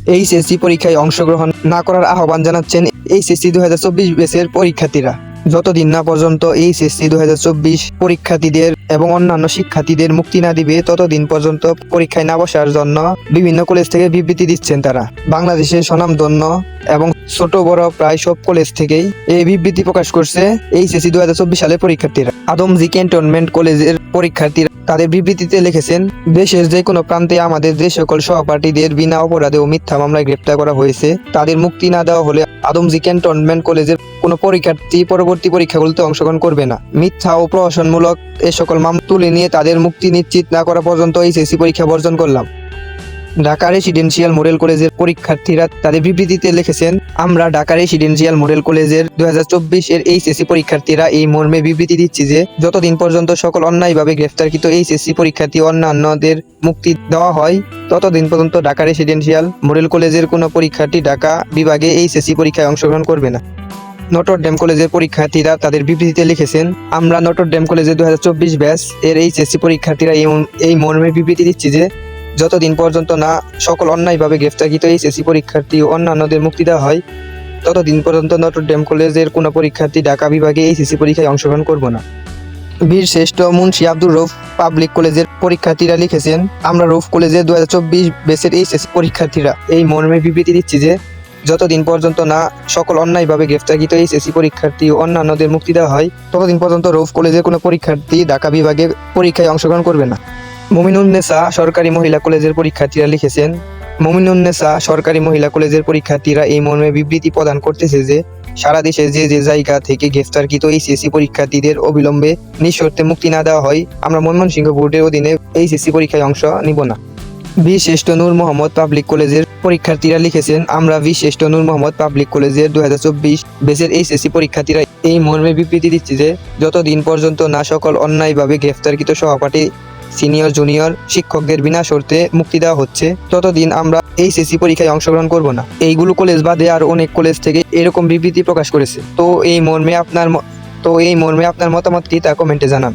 HSC পরীক্ষায় অংশগ্রহণ না করার আহ্বান জানাচ্ছেন এইচএসসি 2024 ব্যাচের পরীক্ষার্থীরা। যতদিন না পর্যন্ত এইচএসসি 2024 পরীক্ষার্থীদের এবং অন্যান্য শিক্ষার্থীদের মুক্তি না দিবে ততদিন পর্যন্ত পরীক্ষায় না বসার জন্য বিভিন্ন কলেজ থেকে বিবৃতি দিচ্ছেন তারা। বাংলাদেশের স্বনামধন্য এবং ছোট বড় প্রায় সব কলেজ থেকেই এই বিবৃতি প্রকাশ করছে এইচএসসি 2024 সালের পরীক্ষার্থীরা। আদমজী ক্যান্টনমেন্ট কলেজের পরীক্ষার্থীরা তাদের বিবৃতিতে লিখেছেন, দেশের যে কোনো প্রান্তে আমাদের যে সকল সহপাঠীদের বিনা অপরাধে ও মিথ্যা মামলায় গ্রেপ্তার করা হয়েছে তাদের মুক্তি না দেওয়া হলে আদমজী ক্যান্টনমেন্ট কলেজের কোনো পরীক্ষার্থী পরবর্তী পরীক্ষাগুলোতে অংশগ্রহণ করবে না। মিথ্যা ও প্রহসনমূলক এ সকল মামলা তুলে নিয়ে তাদের মুক্তি নিশ্চিত না করা পর্যন্ত এইচএসসি পরীক্ষা বর্জন করলাম। ঢাকা রেসিডেন্সিয়াল মডেল কলেজের পরীক্ষার্থীরা তাদের বিবৃতিতে লিখেছেন, আমরা ঢাকা রেসিডেন্সিয়াল মডেল কলেজের 2024 এর এইচএসসি পরীক্ষার্থীরা এই মর্মে বিবৃতি দিচ্ছি যে যতদিন পর্যন্ত সকল অন্যায়ভাবে গ্রেফতারকৃত এইচএসসি পরীক্ষার্থী অন্যান্যদের মুক্তি দেওয়া হয় ততদিন পর্যন্ত ঢাকা রেসিডেন্সিয়াল মডেল কলেজের কোনো পরীক্ষার্থী ঢাকা বিভাগে এইচএসসি পরীক্ষায় অংশগ্রহণ করবে না। নটরডেম কলেজের পরীক্ষার্থীরা তাদের বিবৃতিতে লিখেছেন, আমরা নটরডেম কলেজের 2024 ব্যাচ এর এইচএসসি পরীক্ষার্থীরা এই মর্মে বিবৃতি দিচ্ছি যে যতদিন পর্যন্ত না সকল অন্যায়ভাবে গ্রেফতারকৃত এইচএসসি পরীক্ষার্থী ও অন্যান্যদের মুক্তি দেওয়া হয় ততদিন পর্যন্ত নটরডেম কলেজের কোনো পরীক্ষার্থী ঢাকা বিভাগে এইচএসসি পরীক্ষায় অংশগ্রহণ করব না। বীরশ্রেষ্ঠ মুন্সি আব্দুর রউফ পাবলিক কলেজের পরীক্ষার্থীরা লিখেছেন, আমরা রউফ কলেজের 2024 ব্যাচের এইচএসসি পরীক্ষার্থীরা এই মর্মে বিবৃতি দিচ্ছি যে যতদিন পর্যন্ত না সকল অন্যায়ভাবে গ্রেফতারকৃত এইচএসসি পরীক্ষার্থী ও অন্যান্যদের মুক্তি দেওয়া হয় ততদিন পর্যন্ত রউফ কলেজের কোনো পরীক্ষার্থী ঢাকা বিভাগে পরীক্ষায় অংশগ্রহণ করবে না। মুমিনুন্নেসা সরকারি মহিলা কলেজের পরীক্ষার্থীরা লিখেছেন, মুমিনুন্নেসা সরকারি মহিলা কলেজের পরীক্ষার্থীরা এই মর্মে বিবৃতি প্রদান করতেছে যে সারা দেশে যে যে জায়গা থেকে গ্রেফতারকৃত এইচএসসি পরীক্ষার্থীদের অবিলম্বে নিঃশর্তে মুক্তি না দেওয়া হয় আমরা ময়মনসিংহ বোর্ডের অধীনে এইচএসসি পরীক্ষায় অংশ নিব না। বীরশ্রেষ্ঠ নূর মোহাম্মদ পাবলিক কলেজের পরীক্ষার্থীরা লিখেছেন, আমরা বীরশ্রেষ্ঠ নূর মোহাম্মদ পাবলিক কলেজের 2024 ব্যাচের এইচএসসি পরীক্ষার্থীরা এই মর্মে বিবৃতি দিচ্ছি যে যতদিন পর্যন্ত না সকল অন্যায়ভাবে গ্রেফতারকৃত সহপাঠী সিনিয়র জুনিয়র শিক্ষকদের বিনা শর্তে মুক্তি দেওয়া হচ্ছে ততদিন আমরা এইচএসসি পরীক্ষায় অংশগ্রহণ করব না। এইগুলো কলেজ বাদে আর অনেক কলেজ থেকে এরকম বিবৃতি প্রকাশ করেছে। তো এই মর্মে আপনার মতামত কি তা কমেন্টে জানান।